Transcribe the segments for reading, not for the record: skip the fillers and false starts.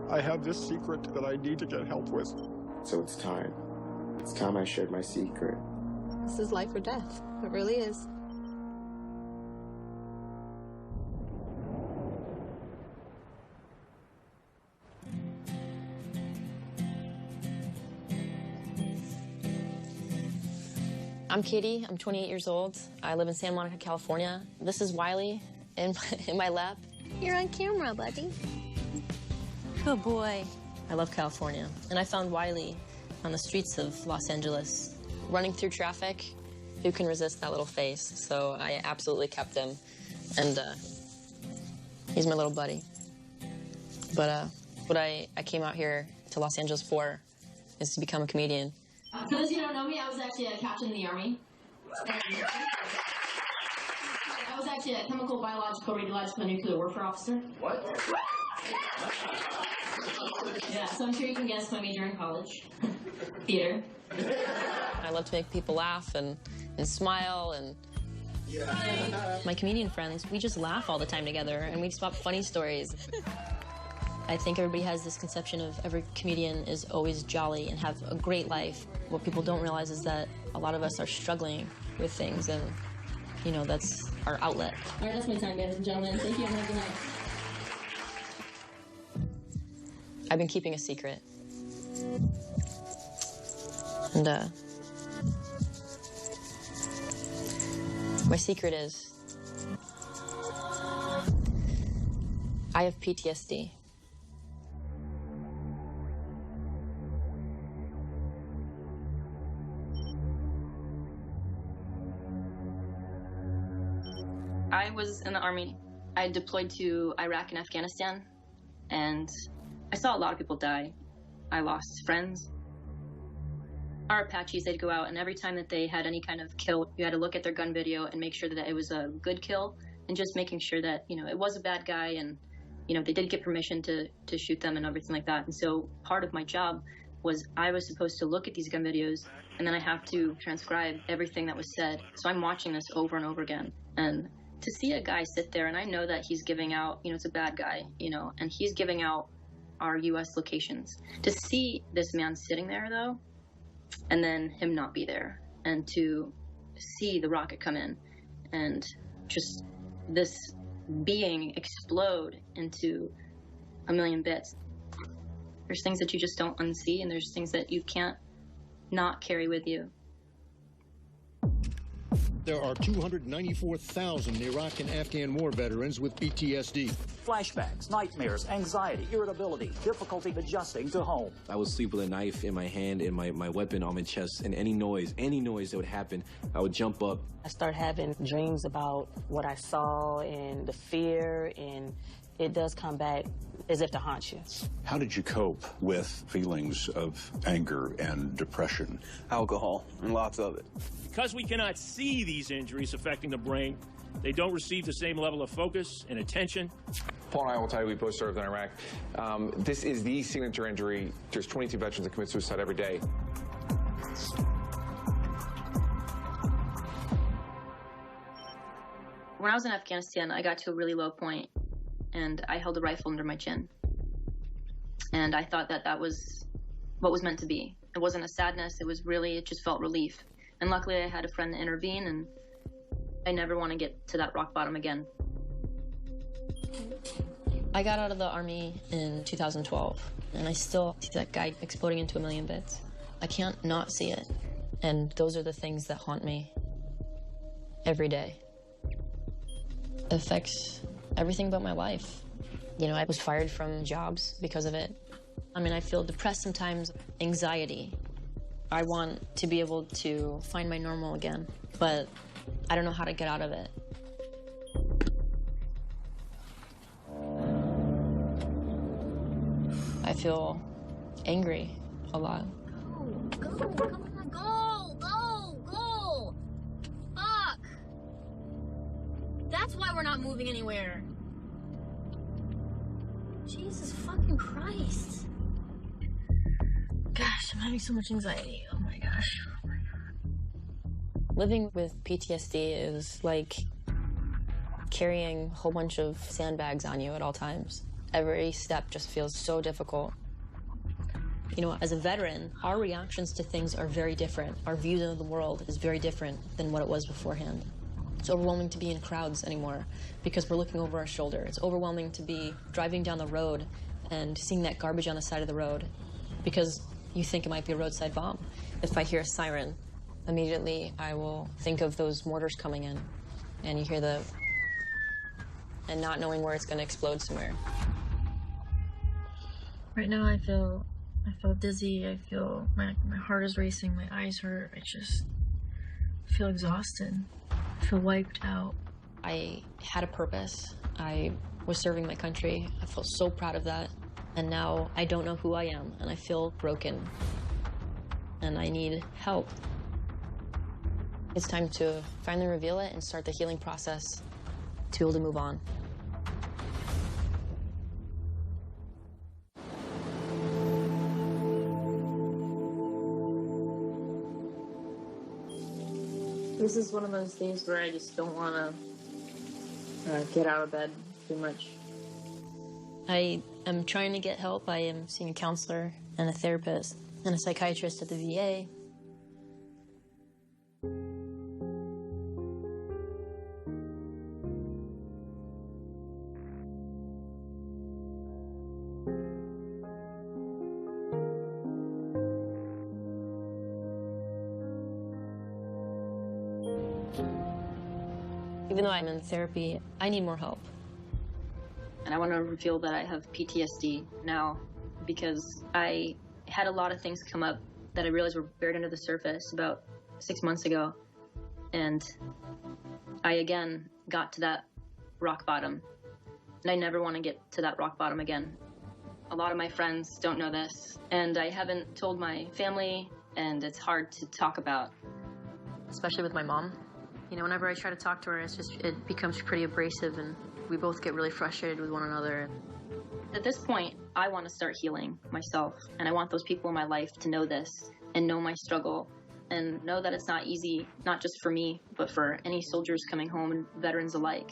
I have this secret that I need to get help with. So it's time. It's time I shared my secret. This is life or death. It really is. I'm Katie. I'm 28 years old. I live in Santa Monica, California. This is Wiley in my lap. You're on camera, buddy. Good boy. I love California. And I found Wiley on the streets of Los Angeles, running through traffic. Who can resist that little face? So I absolutely kept him. And he's my little buddy. But what I came out here to Los Angeles for is to become a comedian. For those of you who don't know me, I was actually a captain in the Army. I was actually a chemical, biological, radiological, and nuclear warfare officer. What? Yeah, so I'm sure you can guess my major in college. Theater. I love to make people laugh and smile and... My comedian friends, we just laugh all the time together and we swap funny stories. I think everybody has this conception of every comedian is always jolly and have a great life. What people don't realize is that a lot of us are struggling with things, and, you know, that's our outlet. All right, that's my time, ladies and gentlemen. Thank you, and have a good night. I've been keeping a secret. And, my secret is I have PTSD. I was in the Army. I deployed to Iraq and Afghanistan, and I saw a lot of people die. I lost friends. Our Apaches, they'd go out, and every time that they had any kind of kill, you had to look at their gun video and make sure that it was a good kill, and just making sure that, you know, it was a bad guy, and, you know, they did get permission to shoot them and everything like that. And so part of my job was I was supposed to look at these gun videos, and then I have to transcribe everything that was said. So I'm watching this over and over again. And to see a guy sit there, and I know that he's giving out, you know, it's a bad guy, you know, and he's giving out our U.S. locations. To see this man sitting there, though, and then him not be there, and to see the rocket come in, and just this being explode into a million bits. There's things that you just don't unsee, and there's things that you can't not carry with you. There are 294,000 Iraq and Afghan war veterans with PTSD. Flashbacks, nightmares, anxiety, irritability, difficulty adjusting to home. I would sleep with a knife in my hand and my weapon on my chest, and any noise that would happen, I would jump up. I started having dreams about what I saw and the fear, and it does come back as if to haunt you. How did you cope with feelings of anger and depression? Alcohol, and lots of it. Because we cannot see these injuries affecting the brain, they don't receive the same level of focus and attention. Paul and I will tell you, we both served in Iraq. This is the signature injury. There's 22 veterans that commit suicide every day. When I was in Afghanistan, I got to a really low point, and I held a rifle under my chin. And I thought that that was what was meant to be. It wasn't a sadness, it just felt relief. And luckily I had a friend to intervene, and I never want to get to that rock bottom again. I got out of the Army in 2012, and I still see that guy exploding into a million bits. I can't not see it. And those are the things that haunt me every day. It affects everything about my life. You know, I was fired from jobs because of it. I mean, I feel depressed sometimes, anxiety. I want to be able to find my normal again, but I don't know how to get out of it. I feel angry a lot. Go, come on, go! Fuck! That's why we're not moving anywhere. Jesus fucking Christ. Gosh, I'm having so much anxiety. Oh my gosh. Oh my God. Living with PTSD is like carrying a whole bunch of sandbags on you at all times. every step just feels so difficult. You know, as a veteran, our reactions to things are very different. Our view of the world is very different than what it was beforehand. It's overwhelming to be in crowds anymore because we're looking over our shoulder. It's overwhelming to be driving down the road and seeing that garbage on the side of the road because you think it might be a roadside bomb. If I hear a siren, immediately I will think of those mortars coming in, and you hear the... and not knowing where it's going to explode somewhere. Right now I feel dizzy, I feel my heart is racing, my eyes hurt, I just feel exhausted, I feel wiped out. I had a purpose. I was serving my country. I felt so proud of that. And now I don't know who I am, and I feel broken. And I need help. It's time to finally reveal it and start the healing process to be able to move on. This is one of those days where I just don't want to get out of bed too much. I am trying to get help. I am seeing a counselor and a therapist and a psychiatrist at the VA. Even though I'm in therapy, I need more help. And I want to reveal that I have PTSD now because I had a lot of things come up that I realized were buried under the surface about 6 months ago. And I again got to that rock bottom. And I never want to get to that rock bottom again. A lot of my friends don't know this, and I haven't told my family, and it's hard to talk about. Especially with my mom. You know, whenever I try to talk to her, it becomes pretty abrasive, and we both get really frustrated with one another. At this point, I want to start healing myself, and I want those people in my life to know this and know my struggle and know that it's not easy, not just for me, but for any soldiers coming home and veterans alike.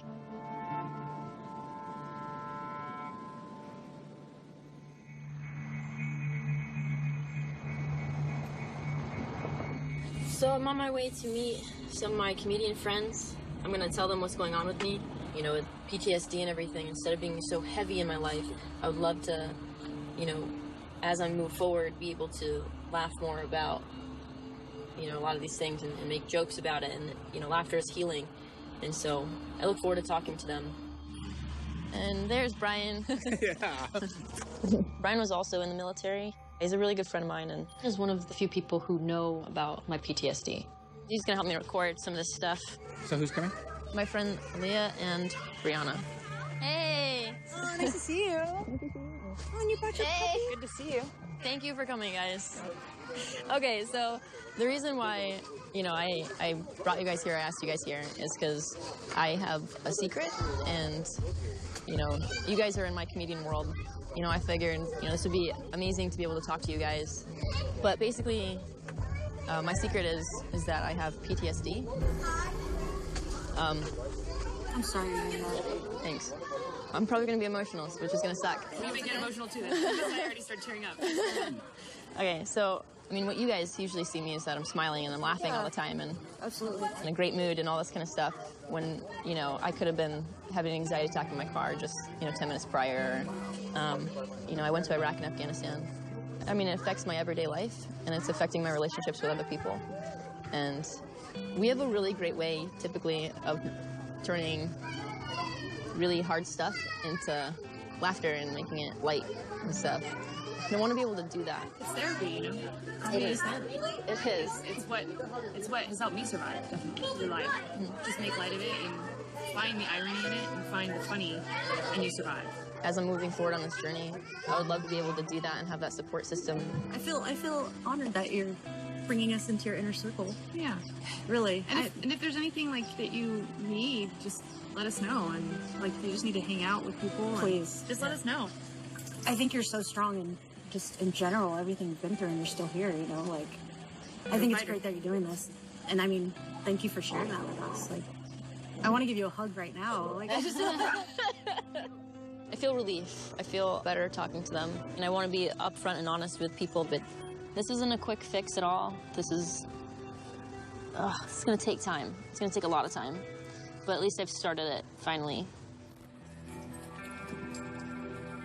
So I'm on my way to meet some of my comedian friends. I'm gonna tell them what's going on with me. You know, with PTSD and everything, instead of being so heavy in my life, I would love to, you know, as I move forward, be able to laugh more about, you know, a lot of these things and make jokes about it. And, you know, laughter is healing. And so I look forward to talking to them. And there's Brian. Yeah. Brian was also in the military. He's a really good friend of mine, and he's one of the few people who know about my PTSD. He's gonna help me record some of this stuff. So who's coming? My friend Leah and Brianna. Hey! Oh, nice to see you. Nice to see you. Oh, and you brought your puppy. Good to see you. Thank you for coming, guys. Okay, so the reason why, you know, I brought you guys here, I asked you guys here, is because I have a secret, and, you know, you guys are in my comedian world. You know, I figured, you know, this would be amazing to be able to talk to you guys. But basically, my secret is that I have PTSD. I'm sorry to hear that. Thanks. I'm probably going to be emotional, which is going to suck. We may get emotional too. I already started tearing up. Okay, so, I mean, what you guys usually see me is that I'm smiling and I'm laughing all the time and absolutely in a great mood and all this kind of stuff. When, you know, I could have been having an anxiety attack in my car just, you know, 10 minutes prior. You know, I went to Iraq and Afghanistan. I mean, it affects my everyday life, and it's affecting my relationships with other people. And we have a really great way, typically, of turning really hard stuff into laughter and making it light and stuff. And I want to be able to do that. It's therapy, you know? It is. Therapy. It is. It's what has helped me survive, definitely, through life. Just make light of it and find the irony in it and find the funny, and you survive. As I'm moving forward on this journey, I would love to be able to do that and have that support system. I feel honored that you're bringing us into your inner circle. Yeah, really. And if there's anything like that you need, just let us know. And like you just need to hang out with people. Please, just let us know. I think you're so strong, and just in general, everything you've been through, and you're still here. You know, like I think it's great that you're doing this. And I mean, thank you for sharing that with us. Like, I want to give you a hug right now. Like, I just. I feel relief. I feel better talking to them. And I want to be upfront and honest with people, but this isn't a quick fix at all. This is going to take time. It's going to take a lot of time. But at least I've started it, finally.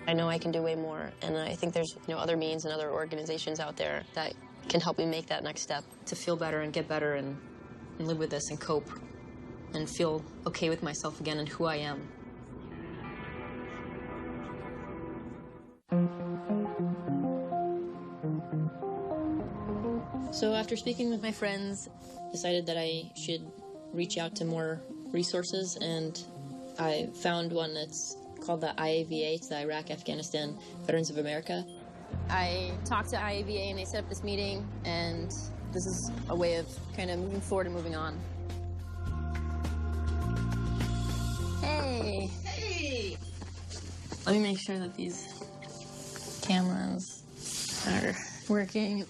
I know I can do way more, and I think there's other means and other organizations out there that can help me make that next step to feel better and get better and live with this and cope and feel okay with myself again and who I am. So after speaking with my friends, decided that I should reach out to more resources, and I found one that's called the IAVA. It's the Iraq-Afghanistan Veterans of America. I talked to IAVA and they set up this meeting, and this is a way of kind of moving forward and moving on. Hey! Hey! Let me make sure that these cameras are working.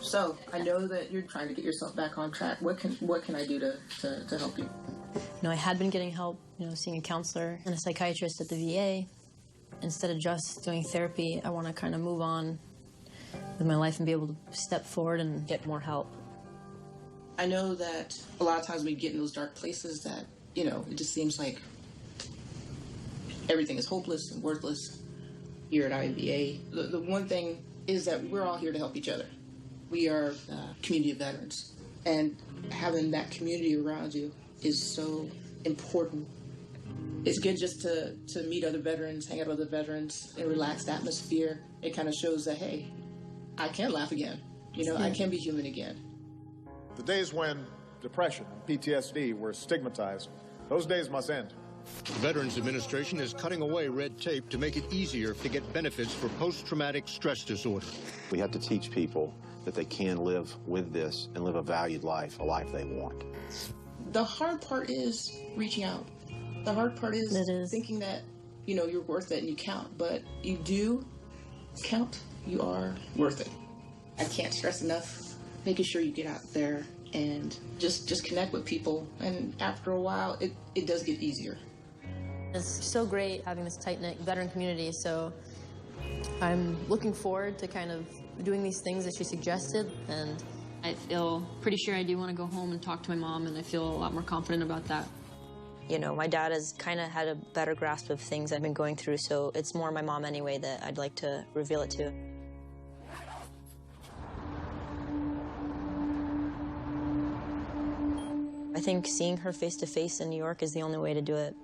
So, I know that you're trying to get yourself back on track. What can I do to help you? I had been getting help, seeing a counselor and a psychiatrist at the VA. Instead of just doing therapy, I want to kind of move on with my life and be able to step forward and get more help. I know that a lot of times we get in those dark places that, it just seems like everything is hopeless and worthless here at IAVA. The one thing is that we're all here to help each other. We are a community of veterans, and having that community around you is so important. It's good just to meet other veterans, hang out with other veterans, in a relaxed atmosphere. It kind of shows that, hey, I can laugh again. I can be human again. The days when depression and PTSD were stigmatized, those days must end. The Veterans Administration is cutting away red tape to make it easier to get benefits for post-traumatic stress disorder. We have to teach people that they can live with this and live a valued life, a life they want. The hard part is reaching out. The hard part is thinking that, you're worth it and you count. But you do count. You are worth it. I can't stress enough making sure you get out there and just connect with people. And after a while, it does get easier. It's so great having this tight-knit veteran community, so I'm looking forward to kind of doing these things that she suggested, and I feel pretty sure I do want to go home and talk to my mom, and I feel a lot more confident about that. My dad has kind of had a better grasp of things I've been going through, so it's more my mom anyway that I'd like to reveal it to. I think seeing her face-to-face in New York is the only way to do it.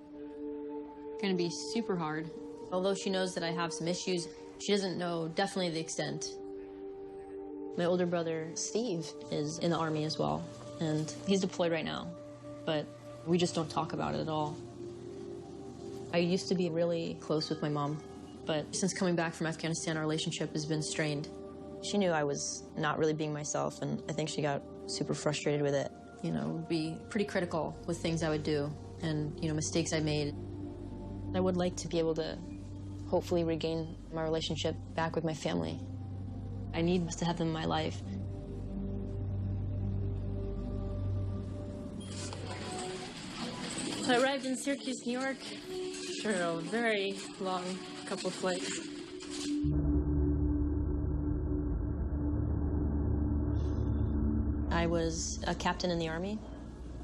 It's going to be super hard. Although she knows that I have some issues, she doesn't know definitely the extent. My older brother, Steve, is in the Army as well, and he's deployed right now, but we just don't talk about it at all. I used to be really close with my mom, but since coming back from Afghanistan, our relationship has been strained. She knew I was not really being myself, and I think she got super frustrated with it. Would be pretty critical with things I would do and, mistakes I made. I would like to be able to hopefully regain my relationship back with my family. I need to have them in my life. I arrived in Syracuse, New York, after a very long couple of flights. I was a captain in the Army.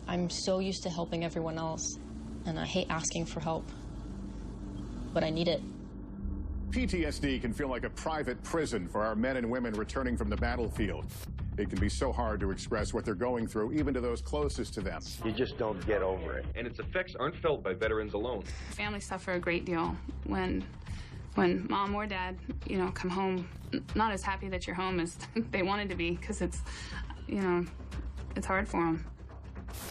I'm so used to helping everyone else, and I hate asking for help, but I need it. PTSD can feel like a private prison for our men and women returning from the battlefield. It can be so hard to express what they're going through, even to those closest to them. You just don't get over it. And its effects aren't felt by veterans alone. Families suffer a great deal when mom or dad, come home not as happy that you're home as they wanted to be, because it's hard for them.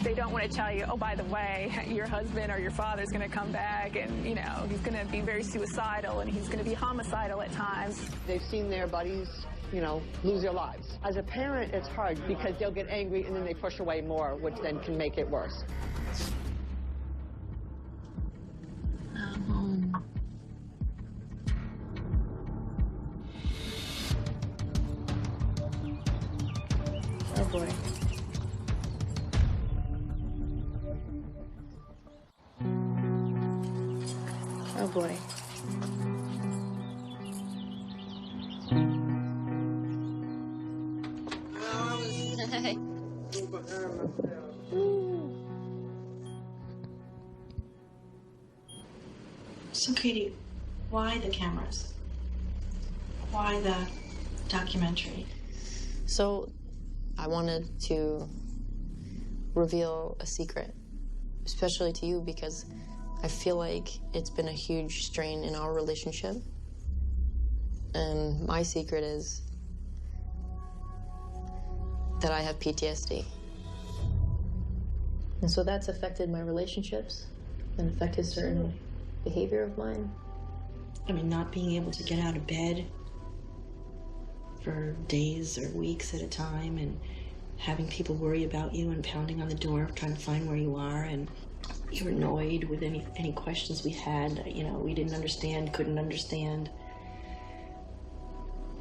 They don't want to tell you, oh, by the way, your husband or your father's going to come back and, he's going to be very suicidal and he's going to be homicidal at times. They've seen their buddies, lose their lives. As a parent, it's hard because they'll get angry and then they push away more, which then can make it worse. Oh, boy. Oh boy. So, Katie, why the cameras? Why the documentary? So, I wanted to reveal a secret, especially to you, because I feel like it's been a huge strain in our relationship. And my secret is that I have PTSD. And so that's affected my relationships and affected certain behavior of mine. I mean, not being able to get out of bed for days or weeks at a time, and having people worry about you and pounding on the door trying to find where you are, and you're annoyed with any questions we had, you know, we didn't understand, couldn't understand.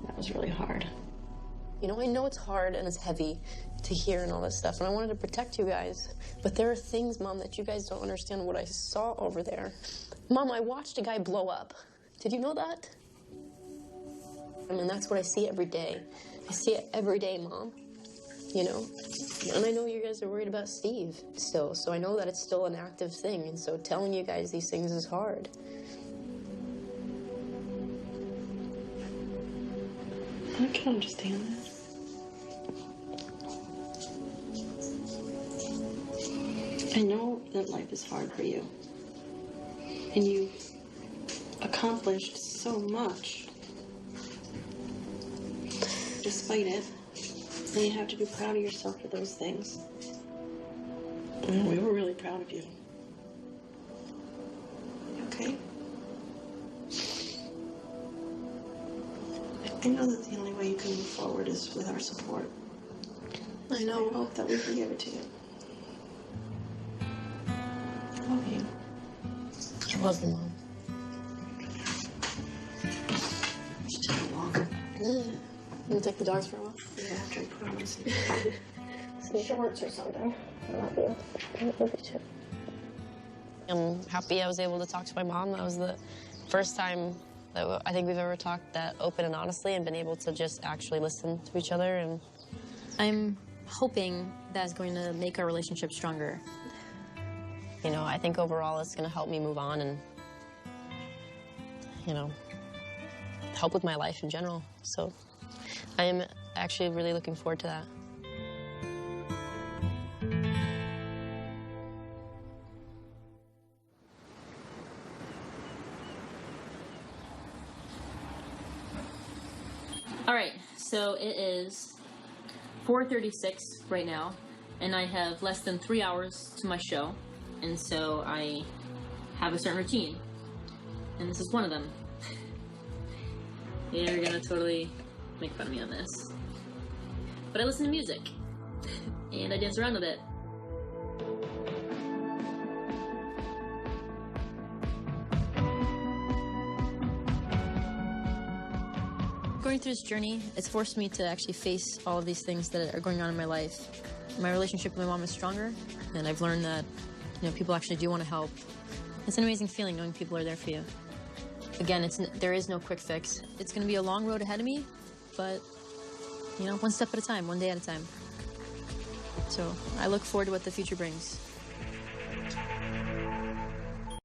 That was really hard. You know, I know it's hard and it's heavy to hear and all this stuff, and I wanted to protect you guys. But there are things, Mom, that you guys don't understand what I saw over there. Mom, I watched a guy blow up. Did you know that? I mean, that's what I see every day. I see it every day, Mom. You know? And I know you guys are worried about Steve still, so I know that it's still an active thing, and so telling you guys these things is hard. I can understand that. I know that life is hard for you. And you've accomplished so much. Despite it, and you have to be proud of yourself for those things. And we were really proud of you. Okay? I know that the only way you can move forward is with our support. I know. I hope that we can give it to you. I love you. I love you, Mom. Just take a walk. You want to take the dogs for a walk? Yeah, after I put on some shorts or something. I love you. I love you too. I'm happy I was able to talk to my mom. That was the first time that I think we've ever talked that open and honestly and been able to just actually listen to each other. And I'm hoping that's going to make our relationship stronger. You know, I think overall it's going to help me move on and, you know, help with my life in general. So I am actually really looking forward to that. All right, so it is 4:36 right now, and I have less than 3 hours to my show, and so I have a certain routine, and this is one of them. You're gonna totally make fun of me on this, but I listen to music, and I dance around with it. Going through this journey, it's forced me to actually face all of these things that are going on in my life. My relationship with my mom is stronger, and I've learned that, you know, people actually do want to help. It's an amazing feeling knowing people are there for you. Again, there is no quick fix. It's going to be a long road ahead of me, but, you know, one step at a time, one day at a time. So I look forward to what the future brings.